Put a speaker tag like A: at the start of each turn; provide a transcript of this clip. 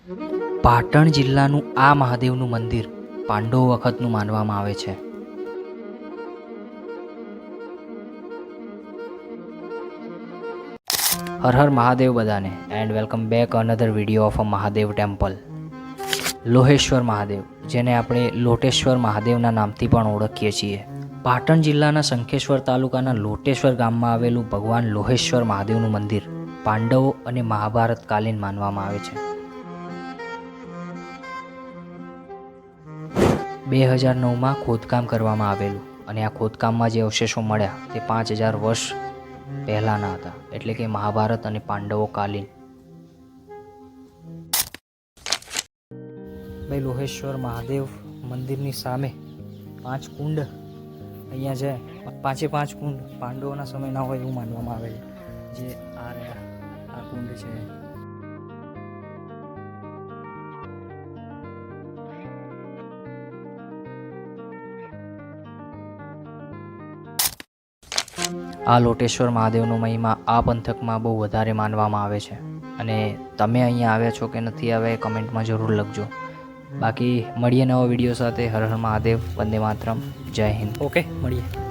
A: પાટણ જિલ્લાનું આ મહાદેવનું મંદિર પાંડવો વખતનું માનવામાં આવે છે. હર હર મહાદેવ બધાને and welcome back another video of a Mahadev temple. Loheshwar Mahadev, જેને આપણે લોટેશ્વર મહાદેવના નામથી પણ ઓળખીએ છીએ. પાટણ જિલ્લાના શંખેશ્વર તાલુકાના લોટેશ્વર ગામમાં આવેલું ભગવાન લોહેશ્વર મહાદેવનું મંદિર પાંડવો અને મહાભારત કાલીન માનવામાં આવે છે. 2009માં ખોદકામ કરવામાં આવેલું અને આ ખોદકામમાં જે અવશેષો મળ્યા તે 5000 વર્ષ પહેલાંના હતા, એટલે કે મહાભારત અને પાંડવો કાલીન. ભાઈ, લોહેશ્વર મહાદેવ મંદિરની સામે 5 કુંડ અહીંયા છે. 5 કુંડ પાંડવોના સમયના હોય એવું માનવામાં આવે છે. જે આ રહ્યા, આ કુંડ છે. આ લોટેશ્વર મહાદેવનો મહિમા આ પંથકમાં બહુ વધારે માનવામાં આવે છે. અને તમે અહીંયા આવ્યા છો કે નથી આવ્યા એ કમેન્ટમાં જરૂર લખજો. બાકી મળીએ નવા વિડીયો સાથે. હર હર મહાદેવ, વંદે માતરમ, જય હિન્દ. ઓકે, મળીએ.